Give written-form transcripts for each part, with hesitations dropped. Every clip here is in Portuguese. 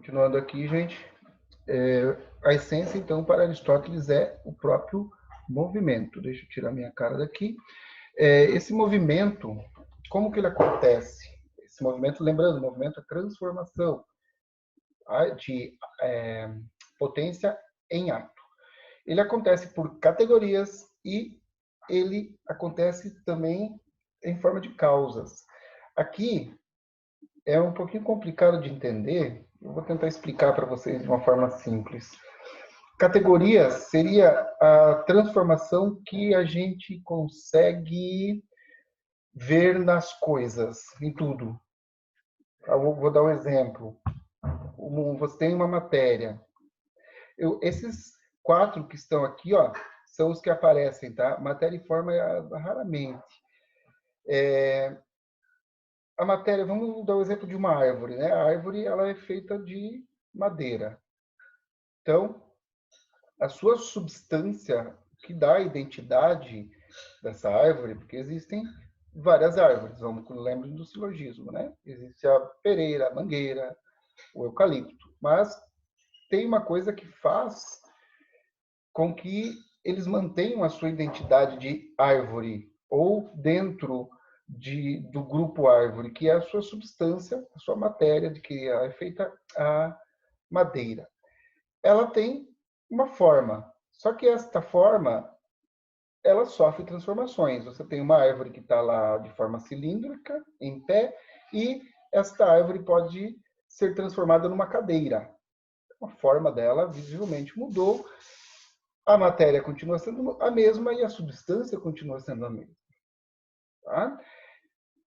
Continuando aqui, gente, a essência, então, para Aristóteles é o próprio movimento. Deixa eu tirar minha cara daqui. Esse movimento, como que ele acontece? Esse movimento, lembrando, o movimento é transformação de potência em ato. Ele acontece por categorias e ele acontece também em forma de causas. Aqui é um pouquinho complicado de entender, eu vou tentar explicar para vocês de uma forma simples. Categorias seria a transformação que a gente consegue ver nas coisas, em tudo. Eu vou dar um exemplo. Você tem uma matéria. Esses 4 que estão aqui, ó, são os que aparecem, tá? Matéria e forma raramente. A matéria, vamos dar o exemplo de uma árvore, né? A árvore, ela é feita de madeira. Então, a sua substância que dá a identidade dessa árvore, porque existem várias árvores, vamos lembrar do silogismo, né? Existe a pereira, a mangueira, o eucalipto, mas tem uma coisa que faz com que eles mantenham a sua identidade de árvore ou dentro do grupo árvore, que é a sua substância, a sua matéria, de que é feita a madeira. Ela tem uma forma, só que esta forma ela sofre transformações. Você tem uma árvore que está lá de forma cilíndrica, em pé, e esta árvore pode ser transformada numa cadeira. A forma dela visivelmente mudou, a matéria continua sendo a mesma e a substância continua sendo a mesma. Tá?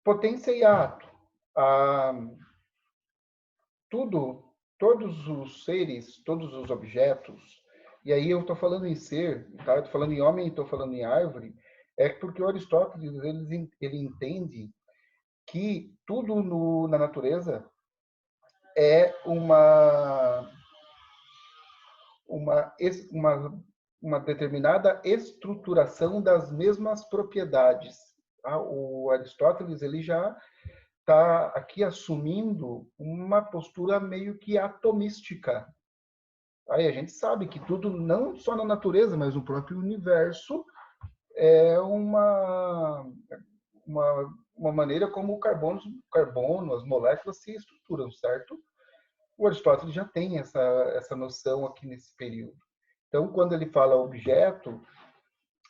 Potência e ato. Todos os seres, todos os objetos, e aí eu estou falando em ser, tá? Estou falando em homem e estou falando em árvore, é porque o Aristóteles ele entende que tudo na natureza é uma determinada estruturação das mesmas propriedades. Tá? O Aristóteles ele já está aqui assumindo uma postura meio que atomística. Aí a gente sabe que tudo, não só na natureza, mas no próprio universo, é uma maneira como o carbono, as moléculas se estruturam, certo? O Aristóteles já tem essa noção aqui nesse período. Então, quando ele fala objeto,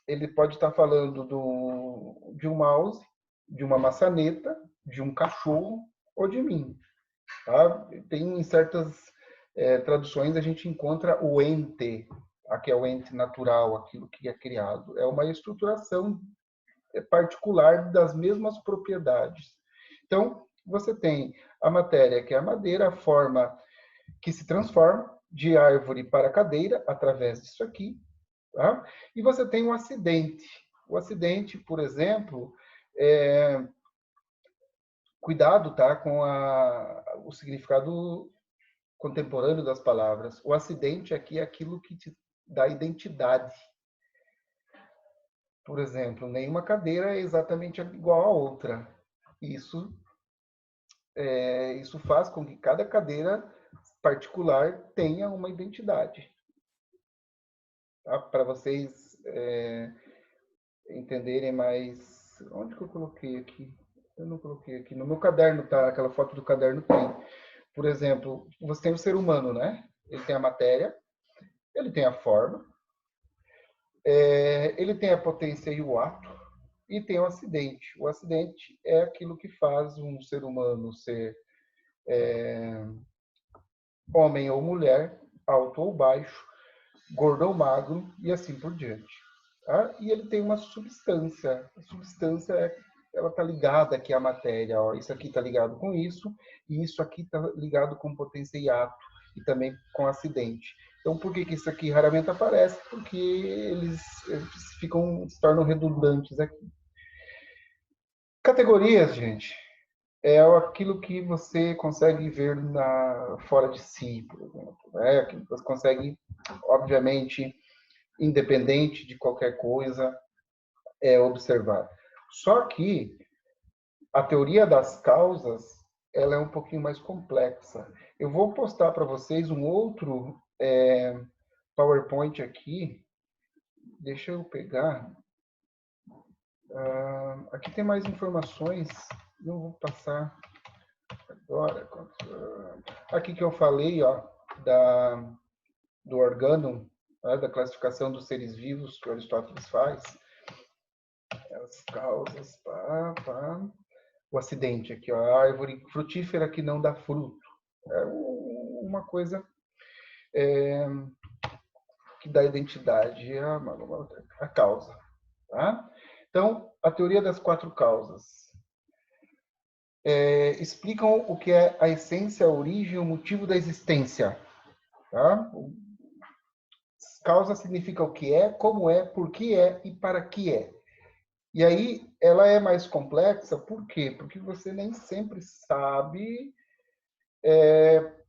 ele pode estar falando de um mouse, de uma maçaneta, de um cachorro ou de mim. Tá? Tem em certas traduções a gente encontra o ente, que é o ente natural, aquilo que é criado. É uma estruturação particular das mesmas propriedades. Então, você tem a matéria, que é a madeira, a forma que se transforma de árvore para cadeira através disso aqui. Tá? E você tem um acidente. O acidente, por exemplo, cuidado, tá, com o significado contemporâneo das palavras. O acidente aqui é aquilo que te dá identidade. Por exemplo, nenhuma cadeira é exatamente igual à outra. Isso faz com que cada cadeira particular tenha uma identidade. Tá? Para vocês entenderem mais... Onde que eu coloquei aqui? Eu não coloquei aqui. No meu caderno, tá? Aquela foto do caderno tem. Por exemplo, você tem o ser humano, né? Ele tem a matéria, ele tem a forma, ele tem a potência e o ato, e tem o acidente. O acidente é aquilo que faz um ser humano ser homem ou mulher, alto ou baixo, gordo ou magro, e assim por diante. Tá? E ele tem uma substância. A substância ela está ligada aqui à matéria. Ó. Isso aqui está ligado com isso, e isso aqui está ligado com potência e ato, e também com acidente. Então, por que isso aqui raramente aparece? Porque eles se tornam redundantes aqui. Categorias, gente, é aquilo que você consegue ver fora de si, por exemplo. Né? Aquilo que você consegue, obviamente, independente de qualquer coisa, observar. Só que a teoria das causas ela é um pouquinho mais complexa. Eu vou postar para vocês um outro PowerPoint aqui. Deixa eu pegar. Aqui tem mais informações. Não vou passar agora. Aqui que eu falei, ó, do organum, né, da classificação dos seres vivos que Aristóteles faz. As causas, o acidente aqui, ó, a árvore frutífera que não dá fruto. É uma coisa que dá identidade à causa. Tá? Então, a teoria das 4 causas. Explicam o que é a essência, a origem e o motivo da existência. Tá? Causa significa o que é, como é, por que é e para que é. E aí, ela é mais complexa, por quê? Porque você nem sempre sabe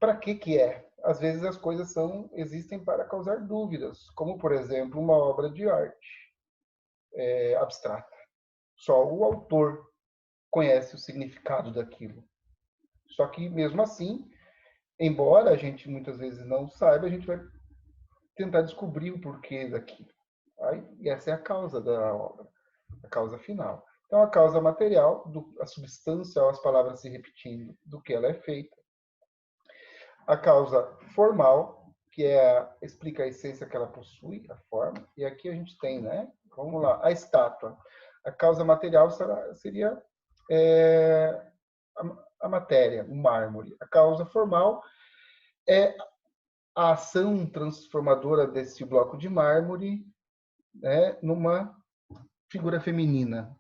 para que é. Às vezes as coisas existem para causar dúvidas, como, por exemplo, uma obra de arte abstrata. Só o autor conhece o significado daquilo. Só que, mesmo assim, embora a gente muitas vezes não saiba, a gente vai tentar descobrir o porquê daquilo. E essa é a causa da obra, a causa final. Então, a causa material, a substância, as palavras se repetindo, do que ela é feita. A causa formal, que explica a essência que ela possui, a forma. E aqui a gente tem, né? Vamos lá, a estátua. A causa material seria a matéria, o mármore. A causa formal é a ação transformadora desse bloco de mármore, né, numa figura feminina.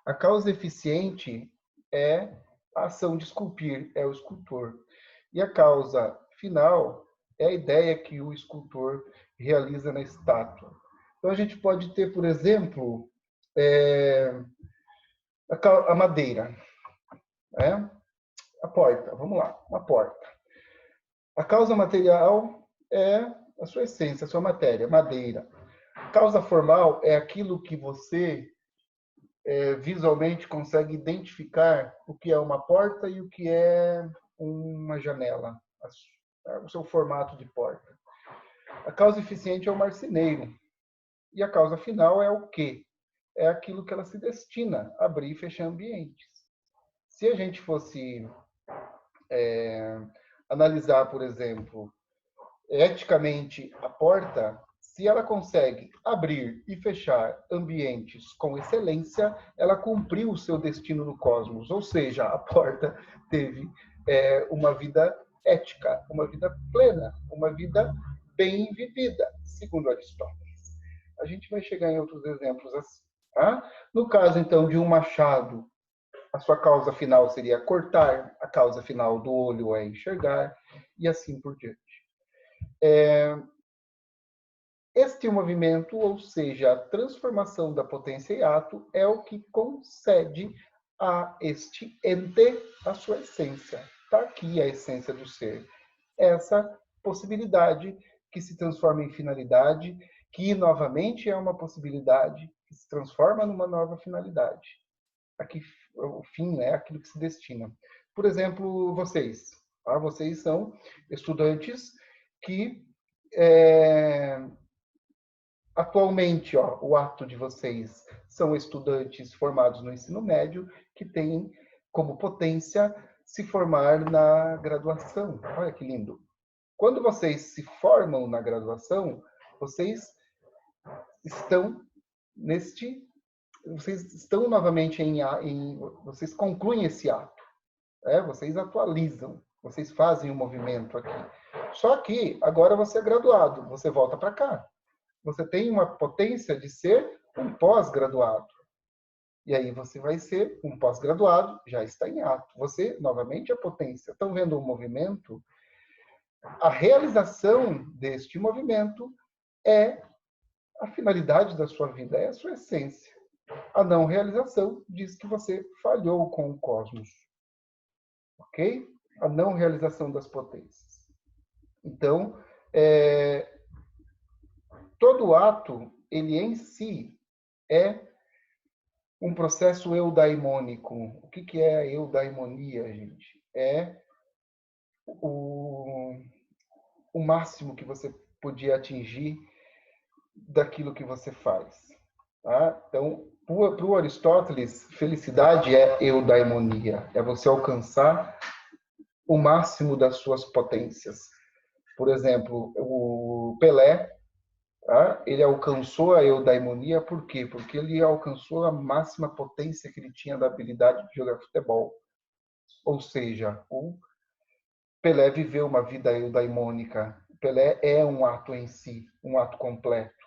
A causa eficiente é a ação de esculpir, é o escultor. E a causa final é a ideia que o escultor realiza na estátua. Então, a gente pode ter, por exemplo, a madeira. A porta, vamos lá, uma porta. A causa material é a sua essência, a sua matéria, madeira. A causa formal é aquilo que você visualmente consegue identificar o que é uma porta e o que é uma janela, o seu formato de porta. A causa eficiente é o marceneiro. E a causa final é o quê? É aquilo que ela se destina a abrir e fechar ambientes. Se a gente fosse analisar, por exemplo, eticamente a porta, se ela consegue abrir e fechar ambientes com excelência, ela cumpriu o seu destino no cosmos. Ou seja, a porta teve uma vida ética, uma vida plena, uma vida bem vivida, segundo Aristóteles. A gente vai chegar em outros exemplos assim. Tá? No caso, então, de um machado, a sua causa final seria cortar, a causa final do olho é enxergar, e assim por diante. Este movimento, ou seja, a transformação da potência em ato, é o que concede a este ente a sua essência. Está aqui a essência do ser. Essa possibilidade que se transforma em finalidade, que novamente é uma possibilidade que se transforma numa nova finalidade. Aqui, o fim é aquilo que se destina. Por exemplo, vocês. Tá? Vocês são estudantes que atualmente, o ato de vocês são estudantes formados no ensino médio que têm como potência se formar na graduação. Olha que lindo. Quando vocês se formam na graduação, vocês estão vocês estão novamente vocês concluem esse ato, vocês atualizam, vocês fazem um movimento aqui. Só que agora você é graduado, você volta para cá. Você tem uma potência de ser um pós-graduado. E aí você vai ser um pós-graduado, já está em ato. Você, novamente, é potência. Estão vendo o movimento? A realização deste movimento é a finalidade da sua vida, é a sua essência. A não realização diz que você falhou com o cosmos. Ok? A não realização das potências. Então, todo ato, ele em si é um processo eudaimônico. O que é a eudaimonia, gente? é o máximo que você podia atingir daquilo que você faz. Tá? Então, para o Aristóteles, felicidade é eudaimonia, é você alcançar o máximo das suas potências. Por exemplo, o Pelé, tá? Ele alcançou a eudaimonia por quê? Porque ele alcançou a máxima potência que ele tinha da habilidade de jogar futebol. Ou seja, o Pelé viveu uma vida eudaimônica. Pelé é um ato em si, um ato completo,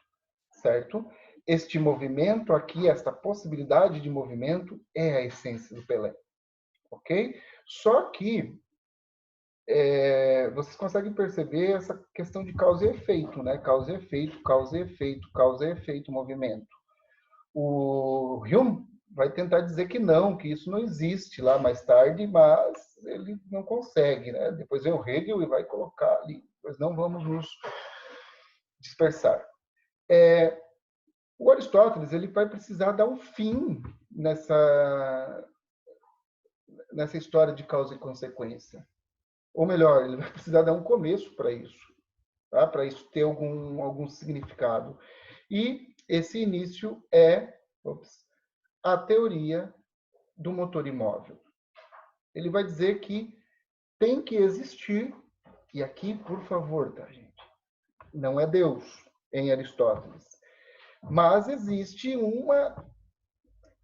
certo? Este movimento aqui, esta possibilidade de movimento é a essência do Pelé, ok? Só que vocês conseguem perceber essa questão de causa e efeito, né? Causa e efeito, causa e efeito, causa e efeito, movimento. O Hume vai tentar dizer que não, que isso não existe lá mais tarde, mas ele não consegue, né? Depois vem o Hegel e vai colocar ali, pois não vamos nos dispersar. O Aristóteles ele vai precisar dar um fim nessa história de causa e consequência. Ou melhor, ele vai precisar dar um começo para isso, tá? Para isso ter algum significado. E esse início é a teoria do motor imóvel. Ele vai dizer que tem que existir, e aqui, por favor, tá, gente? Não é Deus em Aristóteles, mas existe uma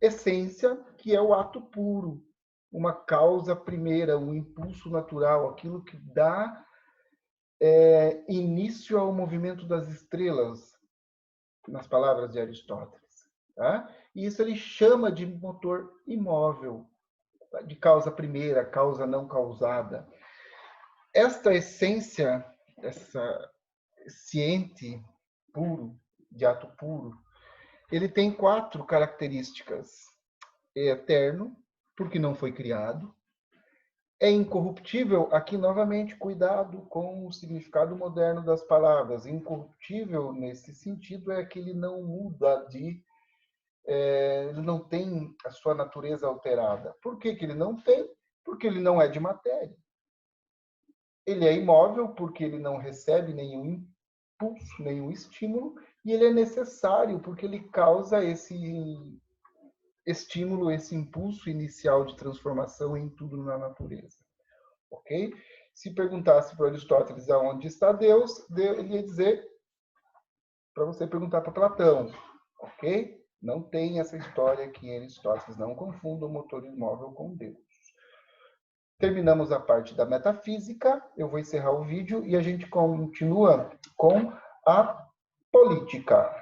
essência que é o ato puro, uma causa primeira, um impulso natural, aquilo que dá início ao movimento das estrelas, nas palavras de Aristóteles. Tá? E isso ele chama de motor imóvel, de causa primeira, causa não causada. Esta essência, esse ente puro, de ato puro, ele tem 4 características. É eterno, porque não foi criado. É incorruptível, aqui novamente, cuidado com o significado moderno das palavras. Incorruptível, nesse sentido, é que ele não muda ele não tem a sua natureza alterada. Por que ele não tem? Porque ele não é de matéria. Ele é imóvel porque ele não recebe nenhum impulso, nenhum estímulo, e ele é necessário porque ele causa esse estímulo, esse impulso inicial de transformação em tudo na natureza. Ok? Se perguntasse para Aristóteles aonde está Deus, ele ia dizer para você perguntar para Platão. Ok? Não tem essa história aqui em Aristóteles. Não confunda o motor imóvel com Deus. Terminamos a parte da metafísica. Eu vou encerrar o vídeo e a gente continua com a política.